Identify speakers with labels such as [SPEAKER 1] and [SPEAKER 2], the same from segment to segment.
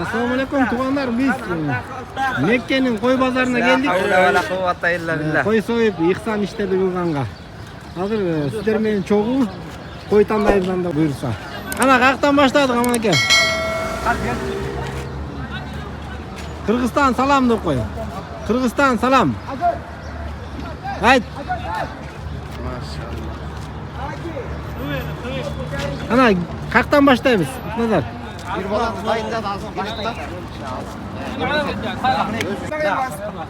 [SPEAKER 1] Assalamualaikum tuğanlar, biz Mekke'nin koy pazarına geldik. Koy soyup yıksam işleri kılganга. Hazır sizler meni çoğu koy tandayımdan da buyursa. Ana kaktan başladık aman ake. Kırgızstan salam da koy. Kırgızstan salam. Haydi. Ana kaktan başlayız. Nazar. Bir balık sayında da alsın başta.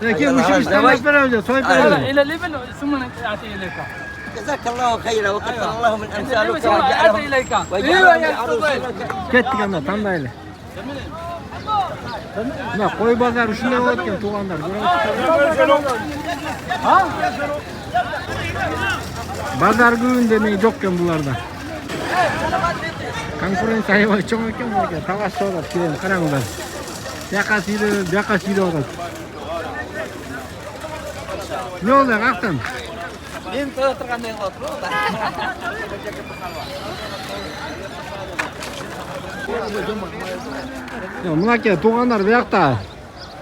[SPEAKER 1] Peki bu şey işte baş beraber soyup beraber.
[SPEAKER 2] إلى ليبل ثم نأتي إليك.
[SPEAKER 3] جزاك الله خيرا وكثر الله من امثالك
[SPEAKER 2] أتي إليك. أيوة يا فضيل.
[SPEAKER 1] Kettik anda tandayla. Buna koy pazarı şunday olayotken tuğanlar. Ha? Pazar gününde ne yokken bularda. Konkurans ayıbı çok ekan bu ekan. Tavaş soğudat kirelim karangılar. Yakasıydı odat. Ne oluyor kaktan?
[SPEAKER 3] Men turganda o'tirib.
[SPEAKER 1] Ya mınaki tuğanlar bu yakta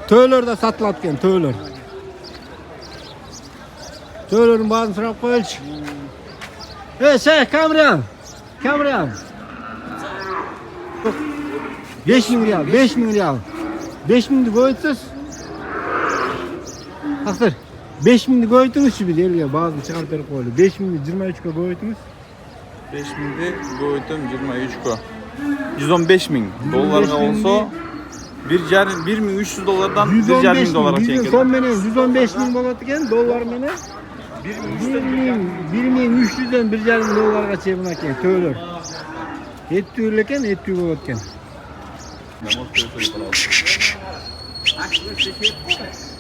[SPEAKER 1] töyler de satılatken töyler. Töylerin bazını sırap koyulç. Şeyh Kamran. 5.000 riyal, 5.000 riyal. 5.000'di koyutsuz. Haksır. 5.000'di koyutunuz şu bir değil ya bazı çıkarıp verip koyulu. 5.000'di 23'e koyutunuz.
[SPEAKER 4] 5.000'di koydum 23'e. 115.000 dolarga olsa 1.300 dolardan 1.500 dolara çekilir.
[SPEAKER 1] Son menen 115.000 bolat eken dolar menen 1.300'den 1.500 dolarga çekip eken töyler. Et tüyül eken et tüyül bolat eken.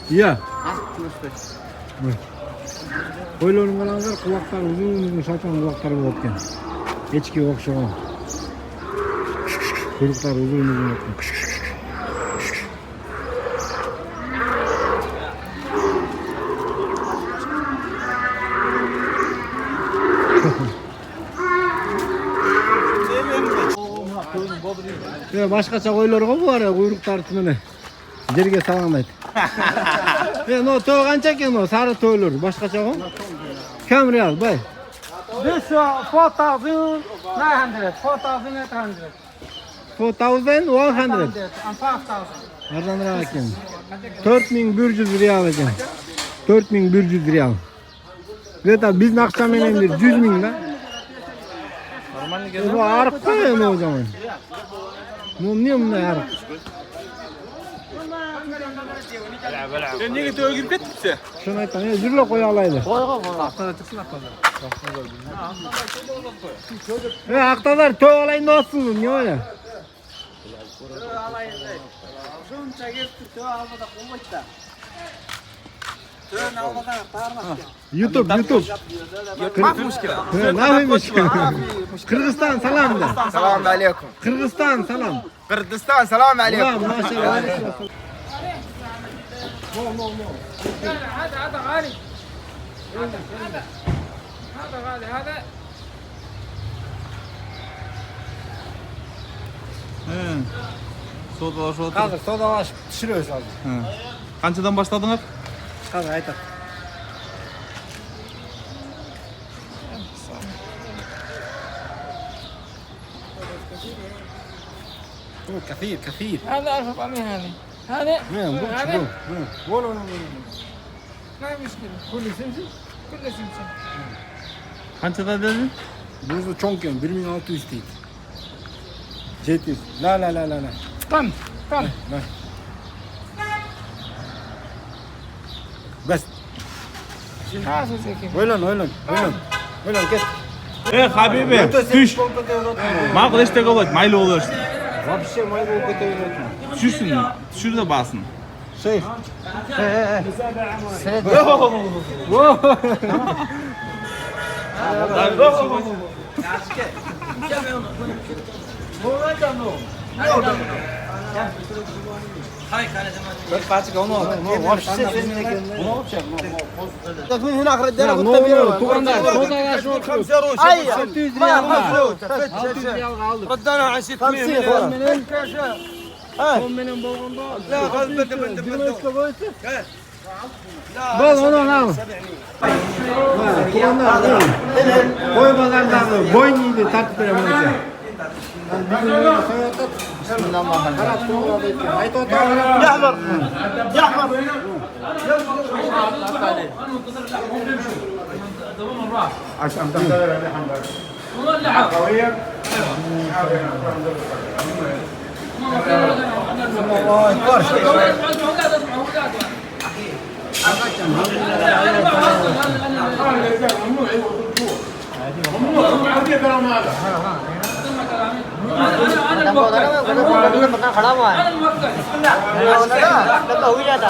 [SPEAKER 1] Ya. Koyların kalanlar kulaklar uzun saçan kulakları bolat eken. Echkiye okşagan. Kuyruklar uzun eken. Ya başkaça koylar bu var ya kuyruklar tümüne. Jerge salamaydı. Ya no tö kança eken o sarı töylür başkaça o. Kam riyal bay.
[SPEAKER 2] This 4,900. 4,800.
[SPEAKER 1] 4,100.
[SPEAKER 2] And 5,000.
[SPEAKER 1] Nereden lira eken? 4.100 riyal eken. 4.100 riyal. Zeta biz nakşa menendir 100.000 da. Bu arık koyuyor mu o zaman? Bu niye bunlar arık?
[SPEAKER 4] Sen niye töye girip kettikse?
[SPEAKER 1] Şunu aytan ya zürle koyu alaydı. Aktalar töy alayın da olsun niye öyle?
[SPEAKER 3] Şuncha gelip tö almada qo'ymoqda. Tö almada tarmoq.
[SPEAKER 1] YouTube. Nafiymiş. Kırgızistan salam da.
[SPEAKER 5] Selamun aleyküm.
[SPEAKER 1] Kırgızistan salam.
[SPEAKER 5] Kırgızistan selamun aleyküm.
[SPEAKER 1] Ulan maşallah.
[SPEAKER 2] هذا غالي. هذا غالي هذا.
[SPEAKER 4] Sodalaş otur.
[SPEAKER 1] Hazır sodalaş pişiriyoruz hazır.
[SPEAKER 4] Qanchadan başladınız?
[SPEAKER 1] Hazır aytat. كثير
[SPEAKER 2] هذا 1400 هذه. هذا. هذا.
[SPEAKER 1] ولا
[SPEAKER 2] ما في مشكلة. كله سمسم. كله سمسم.
[SPEAKER 4] Qanchadan dedin?
[SPEAKER 1] Buzu çonken 1600 değil. 700. La.
[SPEAKER 2] طن.
[SPEAKER 1] Bas.
[SPEAKER 2] خلاص زي كذا.
[SPEAKER 1] Öyle git.
[SPEAKER 4] Habibi, tuş. Maqul işte qo'yadi, mayli bo'laversin.
[SPEAKER 1] Вообще mayda olup keteyim.
[SPEAKER 4] Tushsin, tushirda basın.
[SPEAKER 1] Şey.
[SPEAKER 3] Kaçık onu al.
[SPEAKER 2] من هنا اخر الدار قلت
[SPEAKER 1] Ne
[SPEAKER 2] له
[SPEAKER 1] olur Tuganlar sodaga şu 600 riyalga 600 riyalga aldık.
[SPEAKER 2] ردنا على 600
[SPEAKER 1] Son benim bolganda
[SPEAKER 2] لا غلبت من
[SPEAKER 1] bol onu al. Tuganlar koy pazardağı boyun iyiydi tartып berem önce. Bir gün öyle soyatıp Bismillahirrahmanirrahim. Karab soğuğa da etken. Ayt ota karab.
[SPEAKER 2] يحمر يحمر
[SPEAKER 3] खड़ा हुआ है तो हो जाता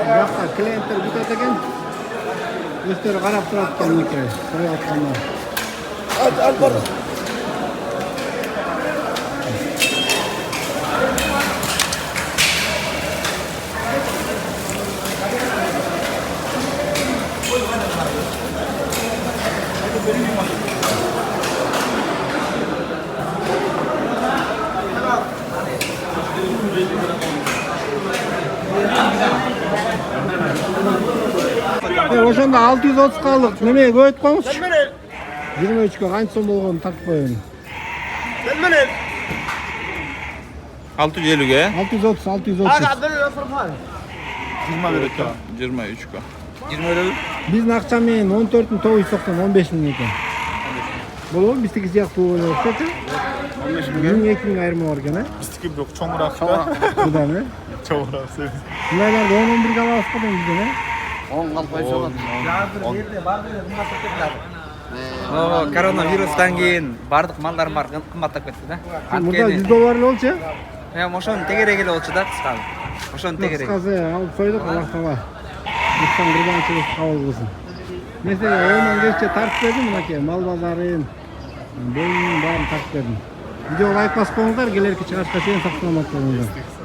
[SPEAKER 1] Жақта клиенттер бүтет екен. Өздері қарап тұрады екен мінекей. Сұрай атқандар. Ошондо 630 калдык. Немеге көйүп коюңузчу? 23 канча сом болгонун тартып коеюн.
[SPEAKER 4] 650'ge.
[SPEAKER 1] 630, 630.
[SPEAKER 4] 23'ge.
[SPEAKER 3] 20 euro.
[SPEAKER 1] Биздин акча менен 14.990, 15 миң экен. Болобу? Биздики сыяктуу болсочу? 15 миң. 2000 айырма бар экен,
[SPEAKER 5] Bizdeki yok çoğurak da.
[SPEAKER 1] Будан,
[SPEAKER 5] Çoğurak seviyor.
[SPEAKER 1] Мындайларды 10-11 ге алабыз го дейм бизден,
[SPEAKER 3] 10 калпай жогот.
[SPEAKER 6] Коронавирустан кейін бардық малдар бар қымбаттап кетті да.
[SPEAKER 1] Мурда $100 эле болчу.
[SPEAKER 6] Ошону тегерек эле болчу да кыскасы. Ошону тегерек.
[SPEAKER 1] Кыскасы алып койдук, Аллах таала. Лütfen курбанчылык кабыл кылсын. Mesela oyundan geççe tartып бердим мынакей, мал базарын, boyunun баарын тартып бердим. Видео лайк басып коюңуздар, келерки чыгышка чейин сактанып коюңуздар.